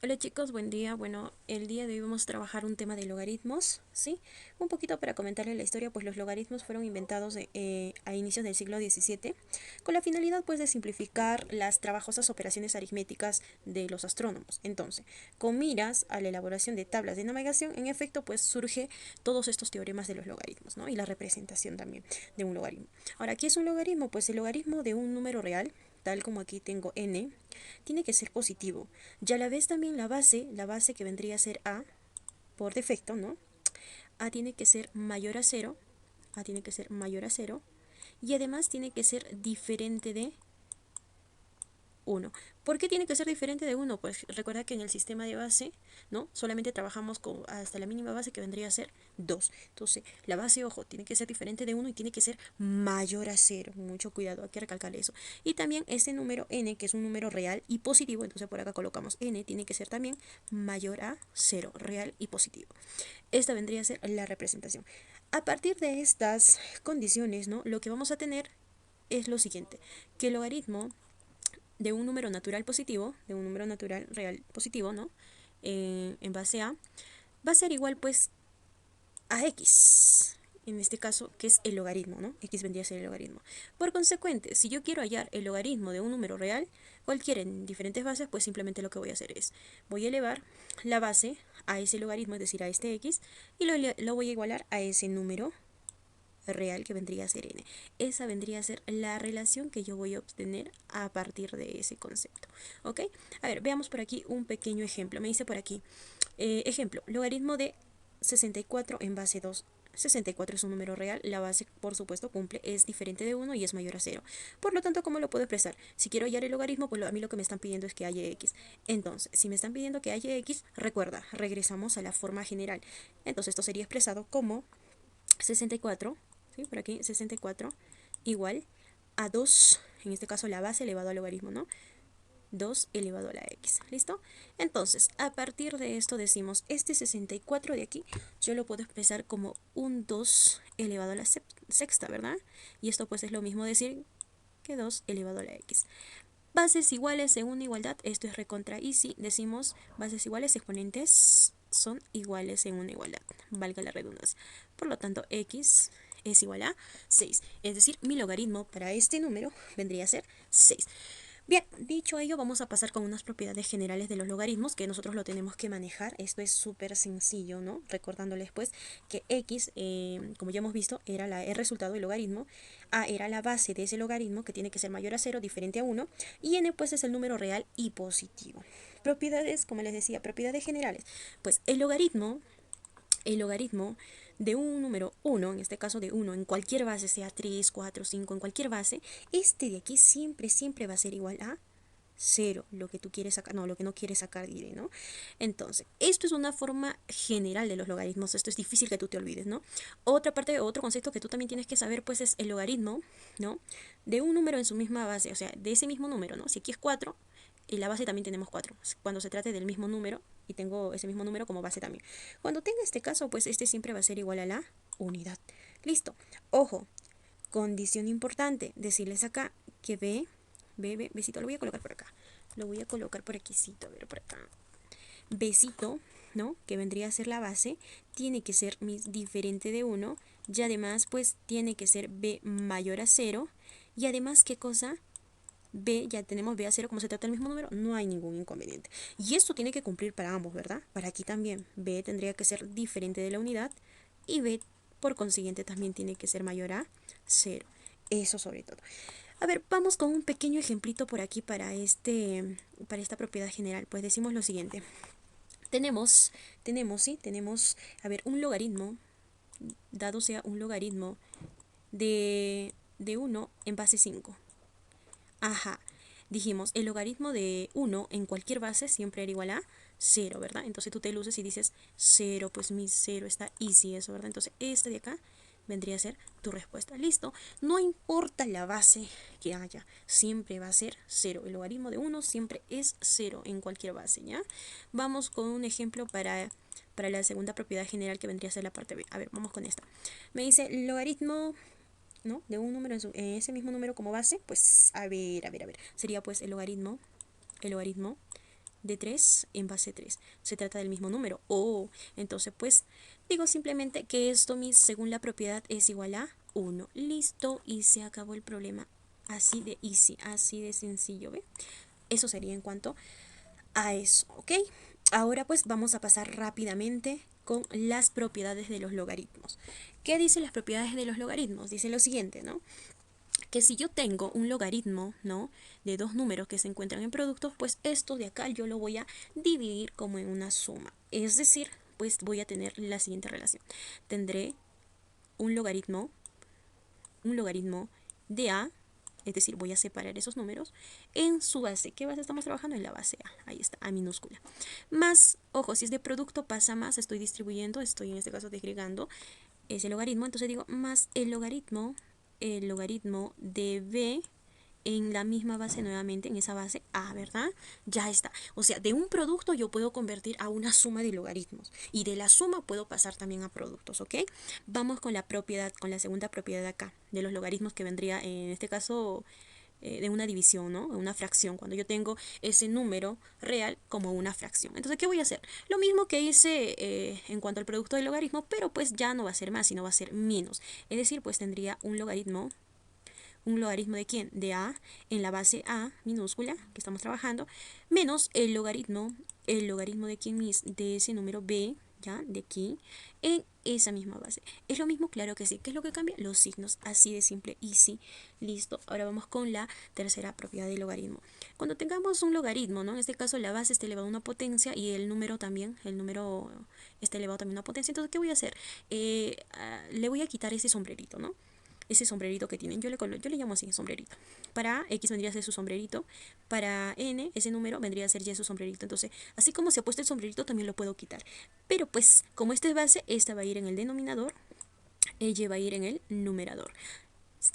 Hola chicos, buen día. Bueno, el día de hoy vamos a trabajar un tema de logaritmos, ¿sí? Un poquito para comentarles la historia, pues los logaritmos fueron inventados a inicios del siglo XVII con la finalidad pues de simplificar las trabajosas operaciones aritméticas de los astrónomos. Entonces, con miras a la elaboración de tablas de navegación, en efecto pues surge todos estos teoremas de los logaritmos, ¿no? Y la representación también de un logaritmo. Ahora, ¿qué es un logaritmo? Pues el logaritmo de un número real, tal como aquí tengo n, tiene que ser positivo. Ya a la vez también la base que vendría a ser a, por defecto, ¿no? A tiene que ser mayor a cero, a tiene que ser mayor a cero, y además tiene que ser diferente de uno. ¿Por qué tiene que ser diferente de uno? Pues recuerda que en el sistema de base, ¿no? Solamente trabajamos con hasta la mínima base que vendría a ser 2. Entonces, la base, ojo, tiene que ser diferente de uno y tiene que ser mayor a cero. Mucho cuidado, hay que recalcar eso. Y también este número n, que es un número real y positivo, entonces por acá colocamos n, tiene que ser también mayor a cero, real y positivo. Esta vendría a ser la representación. A partir de estas condiciones, ¿no? Lo que vamos a tener es lo siguiente, que el logaritmo de un número natural positivo, de un número natural real positivo, ¿no? En base a, va a ser igual pues a x. En este caso, que es el logaritmo, ¿no? X vendría a ser el logaritmo. Por consecuente, si yo quiero hallar el logaritmo de un número real, cualquiera en diferentes bases, pues simplemente lo que voy a hacer es, voy a elevar la base a ese logaritmo, es decir, a este x, y lo voy a igualar a ese número real que vendría a ser n. Esa vendría a ser la relación que yo voy a obtener a partir de ese concepto. ¿Ok? A ver, veamos por aquí un pequeño ejemplo. Me dice por aquí, ejemplo, logaritmo de 64 en base 2. 64 es un número real, la base por supuesto cumple, es diferente de 1 y es mayor a 0. Por lo tanto, ¿cómo lo puedo expresar? Si quiero hallar el logaritmo, pues a mí lo que me están pidiendo es que haya x. Entonces, si me están pidiendo que haya x, recuerda, regresamos a la forma general. Entonces, esto sería expresado como 64, ¿sí? Por aquí 64 igual a 2, en este caso la base elevado al logaritmo, ¿no? 2 elevado a la x, ¿listo? Entonces, a partir de esto decimos, este 64 de aquí, yo lo puedo expresar como un 2 elevado a la sexta, ¿verdad? Y esto pues es lo mismo decir que 2 elevado a la x. Bases iguales en una igualdad, esto es recontra easy, decimos bases iguales, exponentes son iguales en una igualdad, valga la redundancia. Por lo tanto, x es igual a 6, es decir, mi logaritmo para este número vendría a ser 6. Bien, dicho ello, vamos a pasar con unas propiedades generales de los logaritmos que nosotros lo tenemos que manejar. Esto es súper sencillo, ¿no? Recordándoles pues que x, como ya hemos visto, era el resultado del logaritmo, a era la base de ese logaritmo que tiene que ser mayor a 0, diferente a 1, y n pues es el número real y positivo. Propiedades, como les decía, propiedades generales. Pues el logaritmo de un número 1, en este caso de 1, en cualquier base, sea 3, 4, 5, en cualquier base, este de aquí siempre, siempre va a ser igual a 0, lo que tú quieres sacar, no, lo que no quieres sacar, diré, ¿no? Entonces, esto es una forma general de los logaritmos, esto es difícil que tú te olvides, ¿no? Otra parte, otro concepto que tú también tienes que saber, pues es el logaritmo, ¿no? De un número en su misma base, o sea, de ese mismo número, ¿no? Si aquí es 4, en la base también tenemos 4, cuando se trate del mismo número, y tengo ese mismo número como base también. Cuando tenga este caso, pues este siempre va a ser igual a la unidad. Listo. Ojo, condición importante, decirles acá que besito, lo voy a colocar por acá. Lo voy a colocar por aquí, a ver, por acá. Besito, ¿no? Que vendría a ser la base, tiene que ser diferente de 1 y además pues tiene que ser b mayor a 0 y además, ¿qué cosa? B, ya tenemos B a 0, como se trata del mismo número, no hay ningún inconveniente. Y esto tiene que cumplir para ambos, ¿verdad? Para aquí también, B tendría que ser diferente de la unidad y B, por consiguiente, también tiene que ser mayor a 0. Eso sobre todo. A ver, vamos con un pequeño ejemplito por aquí para esta propiedad general. Pues decimos lo siguiente. Tenemos, a ver, un logaritmo, dado sea un logaritmo de 1 en base 5. Ajá, dijimos, el logaritmo de 1 en cualquier base siempre era igual a 0, ¿verdad? Entonces tú te luces y dices 0, pues mi 0 está easy eso, ¿verdad? Entonces este de acá vendría a ser tu respuesta. Listo, no importa la base que haya, siempre va a ser 0. El logaritmo de 1 siempre es 0 en cualquier base, ¿ya? Vamos con un ejemplo para la segunda propiedad general que vendría a ser la parte B. A ver, vamos con esta. Me dice logaritmo, ¿no? De un número en ese mismo número como base, pues a ver, sería pues el logaritmo de 3 en base 3. Se trata del mismo número. Oh, entonces pues digo simplemente que esto según la propiedad es igual a 1. Listo, y se acabó el problema. Así de easy, así de sencillo, ¿ve? Eso sería en cuanto a eso, ¿ok? Ahora pues vamos a pasar rápidamente con las propiedades de los logaritmos. ¿Qué dicen las propiedades de los logaritmos? Dice lo siguiente, ¿no? Que si yo tengo un logaritmo, ¿no? De dos números que se encuentran en productos, pues esto de acá yo lo voy a dividir como en una suma. Es decir, pues voy a tener la siguiente relación. Tendré un logaritmo de A, es decir, voy a separar esos números en su base. ¿Qué base estamos trabajando? En la base A, ahí está, A minúscula. Más, ojo, si es de producto pasa más, estoy distribuyendo, estoy en este caso desagregando ese logaritmo, entonces digo más el logaritmo de B en la misma base nuevamente, en esa base A, ¿verdad? Ya está. O sea, de un producto yo puedo convertir a una suma de logaritmos. Y de la suma puedo pasar también a productos, ¿ok? Vamos con la propiedad, con la segunda propiedad de acá, de los logaritmos que vendría, en este caso, de una división, ¿no? Una fracción, cuando yo tengo ese número real como una fracción. Entonces, ¿qué voy a hacer? Lo mismo que hice en cuanto al producto del logaritmo, pero pues ya no va a ser más, sino va a ser menos. Es decir, pues tendría un logaritmo de quién? De A en la base A minúscula que estamos trabajando, menos el logaritmo de quién es, de ese número B, ¿ya? De aquí, en esa misma base. ¿Es lo mismo? Claro que sí. ¿Qué es lo que cambia? Los signos, así de simple, easy, listo. Ahora vamos con la tercera propiedad del logaritmo. Cuando tengamos un logaritmo, ¿no? En este caso la base está elevada a una potencia y el número también, el número está elevado también a una potencia. Entonces, ¿qué voy a hacer? Le voy a quitar ese sombrerito, ¿no? Ese sombrerito que tienen. Yo le llamo así, sombrerito. Para X vendría a ser su sombrerito. Para N, ese número vendría a ser Y su sombrerito. Entonces, así como se ha puesto el sombrerito, también lo puedo quitar. Pero pues, como esta es base, esta va a ir en el denominador, Y va a ir en el numerador.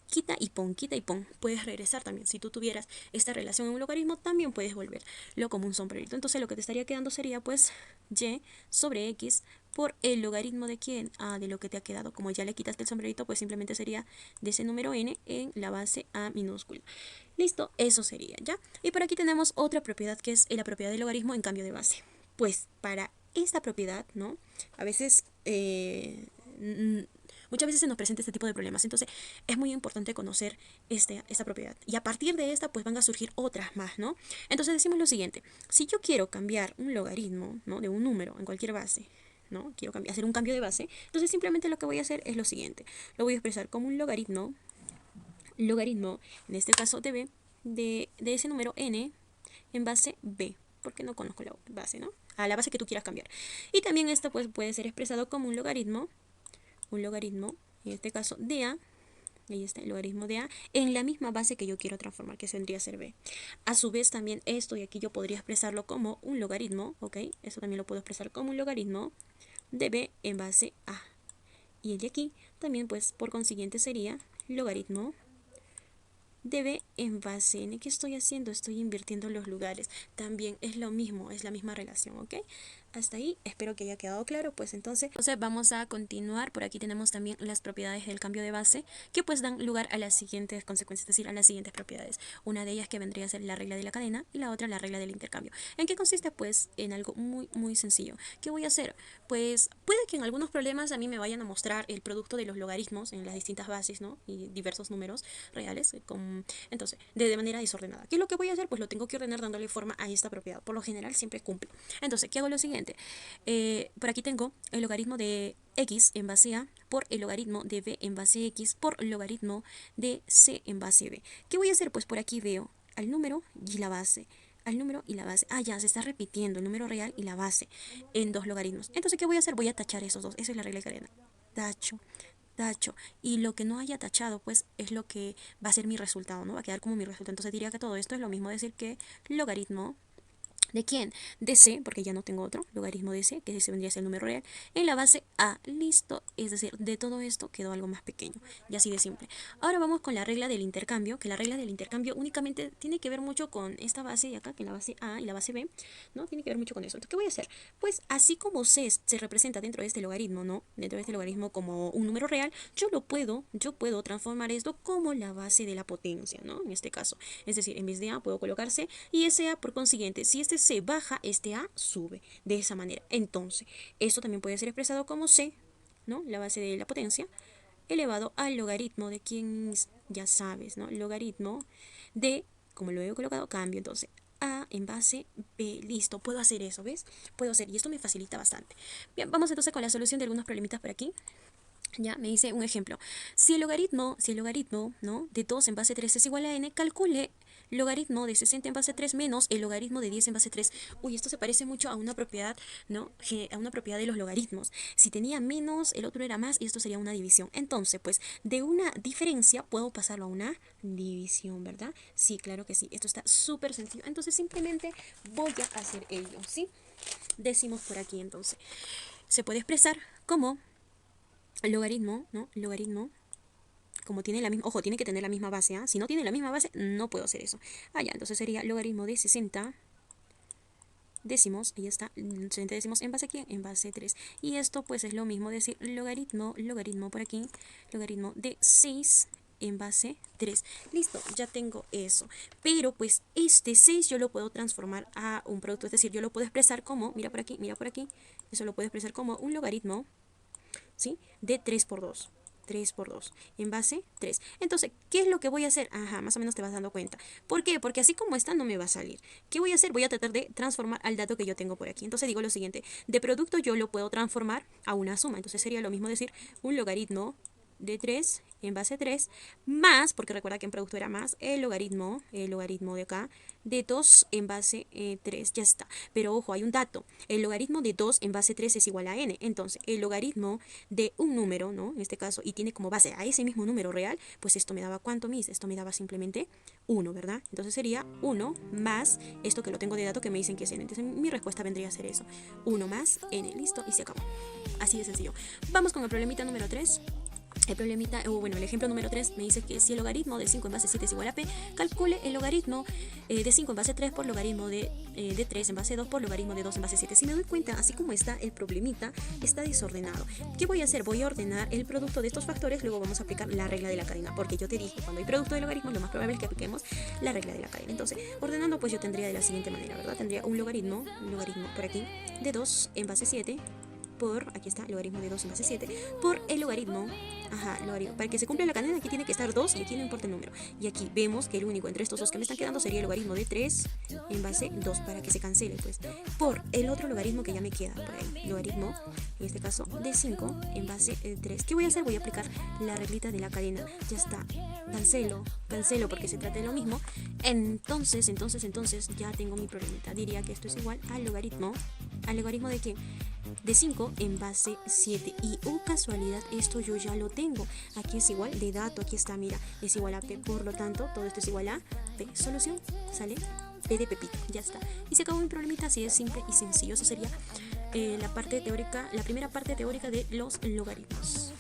Quita y pon, quita y pon. Puedes regresar también. Si tú tuvieras esta relación en un logaritmo, también puedes volverlo como un sombrerito. Entonces lo que te estaría quedando sería pues y sobre x por el logaritmo de quién, de lo que te ha quedado. Como ya le quitaste el sombrerito, pues simplemente sería de ese número n en la base a minúscula. Listo, eso sería, ¿ya? Y por aquí tenemos otra propiedad que es la propiedad del logaritmo en cambio de base. Pues para esta propiedad, ¿no? A veces muchas veces se nos presenta este tipo de problemas. Entonces, es muy importante conocer esta propiedad. Y a partir de esta, pues van a surgir otras más, ¿no? Entonces, decimos lo siguiente. Si yo quiero cambiar un logaritmo, ¿no? De un número en cualquier base, ¿no? Quiero hacer un cambio de base. Entonces, simplemente lo que voy a hacer es lo siguiente. Lo voy a expresar como un logaritmo, en este caso de B, de ese número n en base B, porque no conozco la base, ¿no? A la base que tú quieras cambiar. Y también esto pues puede ser expresado como un logaritmo, en este caso de A, ahí está el logaritmo de A, en la misma base que yo quiero transformar, que vendría a ser B. A su vez también esto de aquí yo podría expresarlo como un logaritmo, ¿ok? Esto también lo puedo expresar como un logaritmo de B en base A. Y el de aquí también pues por consiguiente sería logaritmo de B en base N. ¿Qué estoy haciendo? Estoy invirtiendo los lugares. También es lo mismo, es la misma relación, ¿ok? Hasta ahí, espero que haya quedado claro. Pues entonces vamos a continuar. Por aquí tenemos también las propiedades del cambio de base, que pues dan lugar a las siguientes consecuencias, es decir, a las siguientes propiedades. Una de ellas que vendría a ser la regla de la cadena y la otra la regla del intercambio. ¿En qué consiste? Pues en algo muy sencillo. ¿Qué voy a hacer? Pues puede que en algunos problemas a mí me vayan a mostrar el producto de los logaritmos en las distintas bases, ¿no? Y diversos números reales, entonces, de manera desordenada. ¿Qué es lo que voy a hacer? Pues lo tengo que ordenar dándole forma a esta propiedad. Por lo general siempre cumple. Entonces, ¿qué hago? Lo siguiente. Por aquí tengo el logaritmo de x en base a por el logaritmo de b en base x por logaritmo de c en base b. ¿Qué voy a hacer? Pues por aquí veo al número y la base. Al número y la base. Ya se está repitiendo el número real y la base en dos logaritmos. Entonces, ¿qué voy a hacer? Voy a tachar esos dos. Esa es la regla de cadena. Tacho, y lo que no haya tachado pues es lo que va a ser mi resultado, ¿no? Va a quedar como mi resultado. Entonces diría que todo esto es lo mismo decir que logaritmo ¿de quién? De C, porque ya no tengo otro, logaritmo de C, que ese vendría a ser el número real, en la base A, listo, es decir, de todo esto quedó algo más pequeño, y así de simple. Ahora vamos con la regla del intercambio, que la regla del intercambio únicamente tiene que ver mucho con esta base de acá, que es la base A y la base B, ¿no? Tiene que ver mucho con eso. Entonces, ¿qué voy a hacer? Pues así como C se representa dentro de este logaritmo, ¿no? Dentro de este logaritmo como un número real, yo puedo transformar esto como la base de la potencia, ¿no? En este caso, es decir, en vez de A puedo colocar C, y ese A por consiguiente, si este C baja, este A sube. De esa manera. Entonces, esto también puede ser expresado como C, ¿no? La base de la potencia, elevado al logaritmo de quien ya sabes, ¿no? Logaritmo de, como lo he colocado, cambio. Entonces, A en base B. Listo, puedo hacer eso, ¿ves? Puedo hacer, y esto me facilita bastante. Bien, vamos entonces con la solución de algunos problemitas por aquí. Ya, me dice un ejemplo. Si el logaritmo, ¿no? de 2 en base 3 es igual a n, calcule logaritmo de 60 en base 3 menos el logaritmo de 10 en base 3. Uy, esto se parece mucho a una propiedad, ¿no? A una propiedad de los logaritmos. Si tenía menos, el otro era más y esto sería una división. Entonces, pues, de una diferencia puedo pasarlo a una división, ¿verdad? Sí, claro que sí. Esto está súper sencillo. Entonces, simplemente voy a hacer ello, ¿sí? Decimos por aquí, entonces. Se puede expresar como logaritmo, ¿no? Logaritmo, como tiene la misma, ojo, tiene que tener la misma base, ¿ah? Si no tiene la misma base, no puedo hacer eso. Ya, entonces sería logaritmo de 60 décimos, ahí está, 60 décimos en base a ¿quién? En base 3. Y esto pues es lo mismo decir logaritmo por aquí, logaritmo de 6 en base 3. Listo, ya tengo eso. Pero pues este 6 yo lo puedo transformar a un producto, es decir, yo lo puedo expresar como, mira por aquí, eso lo puedo expresar como un logaritmo, ¿sí? De 3 por 2. 3 por 2 en base 3. Entonces, ¿qué es lo que voy a hacer? Ajá, más o menos te vas dando cuenta. ¿Por qué? Porque así como está no me va a salir. ¿Qué voy a hacer? Voy a tratar de transformar al dato que yo tengo por aquí. Entonces digo lo siguiente, de producto yo lo puedo transformar a una suma. Entonces sería lo mismo decir un logaritmo de 3 en base 3 más, porque recuerda que en producto era más, el logaritmo de acá, de 2 en base 3, ya está. Pero ojo, hay un dato, el logaritmo de 2 en base 3 es igual a n, entonces el logaritmo de un número, ¿no? En este caso, y tiene como base a ese mismo número real, pues esto me daba, ¿cuánto, mis? Esto me daba simplemente 1, ¿verdad? Entonces sería 1 más esto que lo tengo de dato que me dicen que es n, entonces mi respuesta vendría a ser eso, 1 más n, listo, y se acabó. Así de sencillo. Vamos con el problemita número 3. El problemita, bueno, el ejemplo número 3 me dice que si el logaritmo de 5 en base 7 es igual a p, calcule el logaritmo de 5 en base 3 por logaritmo de 3 en base 2 por logaritmo de 2 en base 7. Si me doy cuenta, así como está el problemita, está desordenado. ¿Qué voy a hacer? Voy a ordenar el producto de estos factores, luego vamos a aplicar la regla de la cadena, porque yo te dije, cuando hay producto de logaritmos, lo más probable es que apliquemos la regla de la cadena. Entonces, ordenando, pues yo tendría de la siguiente manera, ¿verdad? Tendría un logaritmo por aquí, de 2 en base 7, por, aquí está, logaritmo de 2 en base 7, por el logaritmo, logaritmo, para que se cumpla la cadena aquí tiene que estar 2 y aquí no importa el número. Y aquí vemos que el único entre estos dos que me están quedando sería el logaritmo de 3 en base 2, para que se cancele, pues, por el otro logaritmo que ya me queda por ahí, logaritmo, en este caso, de 5 en base 3. ¿Qué voy a hacer? Voy a aplicar la reglita de la cadena, ya está, cancelo, porque se trata de lo mismo. Entonces, ya tengo mi problemita. Diría que esto es igual al logaritmo de ¿qué? De 5 en base 7. Y casualidad, esto yo ya lo tengo. Aquí es igual de dato, aquí está, mira, es igual a P. Por lo tanto, todo esto es igual a P. Solución, sale P de Pepito, ya está. Y se acabó mi problemita, así de simple y sencillo. Eso sería la parte teórica, la primera parte teórica de los logaritmos.